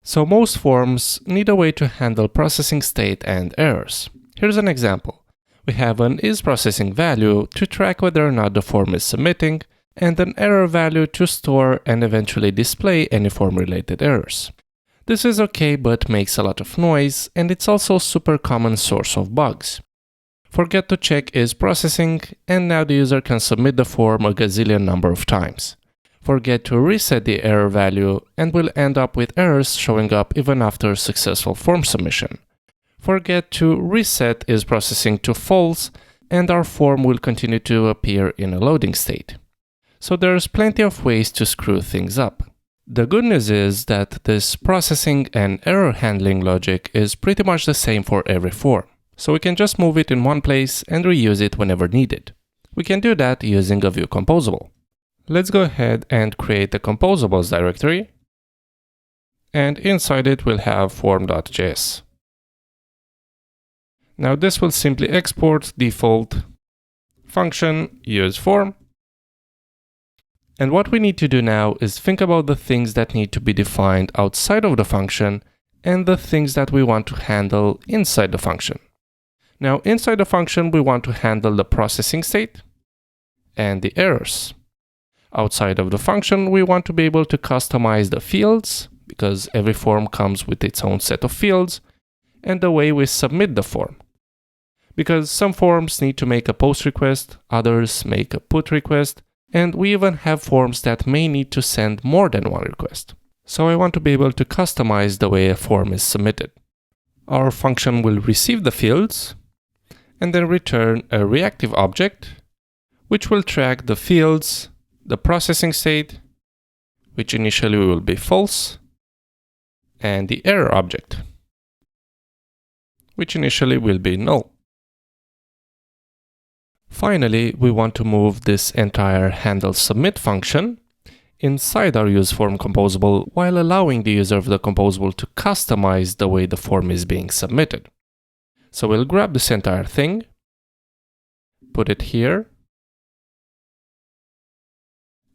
So most forms need a way to handle processing state and errors. Here's an example. We have an isProcessing value to track whether or not the form is submitting, and an error value to store and eventually display any form-related errors. This is okay, but makes a lot of noise, and it's also a super common source of bugs. Forget to check isProcessing, and now the user can submit the form a gazillion number of times. Forget to reset the error value, and we'll end up with errors showing up even after successful form submission. Forget to reset isProcessing to false, and our form will continue to appear in a loading state. So there's plenty of ways to screw things up. The good news is that this processing and error handling logic is pretty much the same for every form. So we can just move it in one place and reuse it whenever needed. We can do that using a Vue composable. Let's go ahead and create a composables directory. And inside it we'll have form.js. Now this will simply export default function useForm. And what we need to do now is think about the things that need to be defined outside of the function and the things that we want to handle inside the function. Now inside the function we want to handle the processing state and the errors. Outside of the function we want to be able to customize the fields, because every form comes with its own set of fields, and the way we submit the form. Because some forms need to make a POST request, others make a PUT request, and we even have forms that may need to send more than one request. So I want to be able to customize the way a form is submitted. Our function will receive the fields and then return a reactive object, which will track the fields, the processing state, which initially will be false, and the error object, which initially will be null. Finally, we want to move this entire handle submit function inside our useForm composable while allowing the user of the composable to customize the way the form is being submitted. So we'll grab this entire thing, put it here,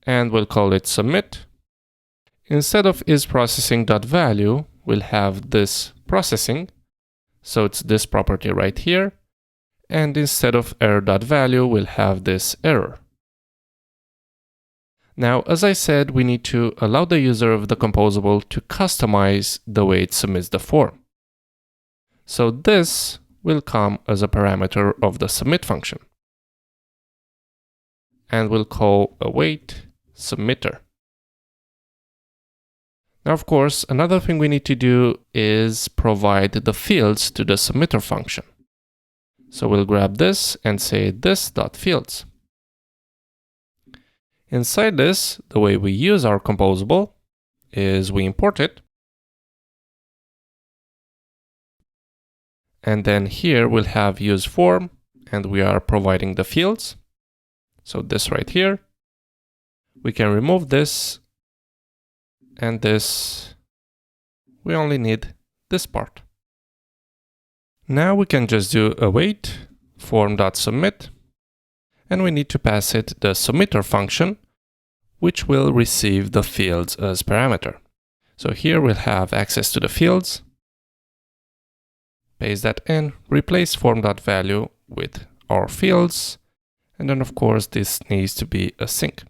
and we'll call it submit. Instead of isProcessing.value, we'll have this processing, so it's this property right here. And instead of error.value, we'll have this error. Now, as I said, we need to allow the user of the composable to customize the way it submits the form. So this will come as a parameter of the submit function. And we'll call await submitter. Now, of course, another thing we need to do is provide the fields to the submitter function. So we'll grab this and say this.fields. Inside this, the way we use our composable is we import it. And then here we'll have useForm, and we are providing the fields. So this right here. We can remove this and this. We only need this part. Now we can just do await form.submit, and we need to pass it the submitter function, which will receive the fields as parameter. So here we'll have access to the fields, paste that in, replace form.value with our fields, and then of course this needs to be a sync.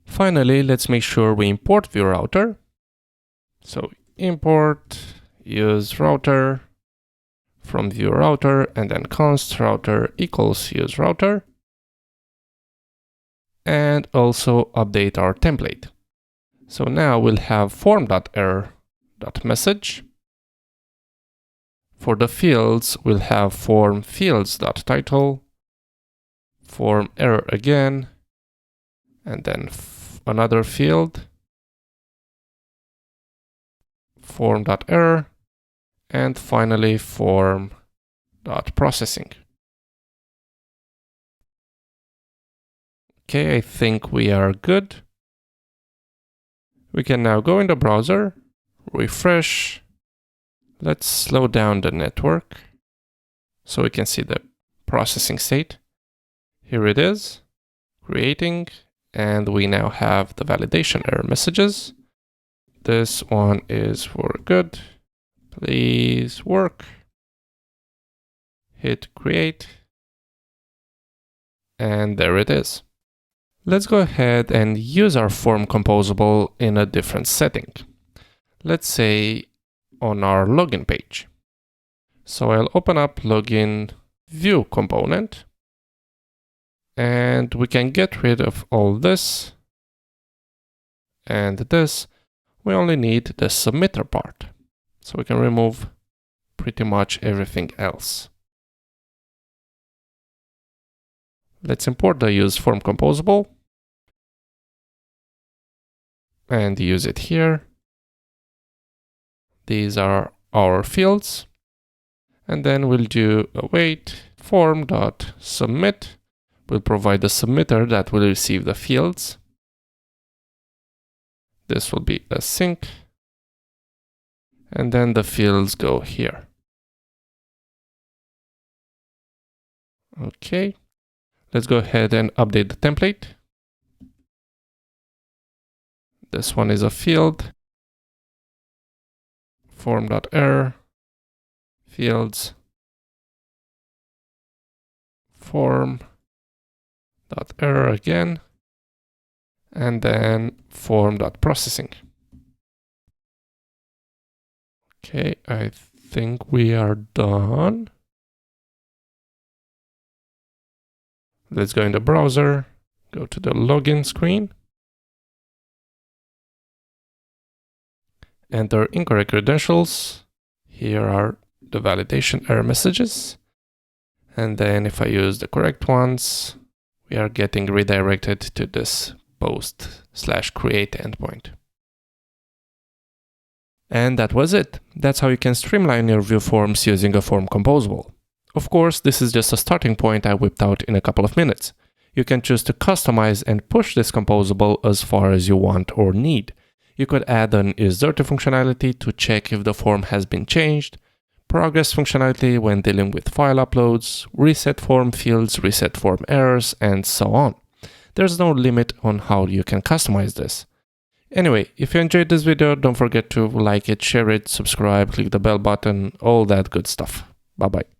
Finally, let's make sure we import Vue router. So import use router from Vue router, and then const router equals use router, and also update our template. So now we'll have form.error.message. For the fields, we'll have form fields.title, form error again, and then another field, form.error, and finally form.processing. Okay, I think we are good. We can now go in the browser, refresh. Let's slow down the network so we can see the processing state. Here it is, creating, and we now have the validation error messages. This one is for good. Please work. Hit create. And there it is. Let's go ahead and use our form composable in a different setting. Let's say on our login page. So I'll open up login view component, and we can get rid of all this and this. We only need the submitter part. So we can remove pretty much everything else. Let's import the useForm composable and use it here. These are our fields. And then we'll do await form.submit. We'll provide the submitter that will receive the fields. This will be a sync. And then the fields go here. Okay. Let's go ahead and update the template. This one is a field. Form.error. Fields. Form.error again. And then form.processing. Okay, I think we are done. Let's go in the browser, go to the login screen, enter incorrect credentials. Here are the validation error messages. And then if I use the correct ones, we are getting redirected to this post/create endpoint. And that was it. That's how you can streamline your Vue Forms using a form composable. Of course, this is just a starting point I whipped out in a couple of minutes. You can choose to customize and push this composable as far as you want or need. You could add an isDirty functionality to check if the form has been changed, progress functionality when dealing with file uploads, reset form fields, reset form errors, and so on. There's no limit on how you can customize this. Anyway, if you enjoyed this video, don't forget to like it, share it, subscribe, click the bell button, all that good stuff. Bye bye.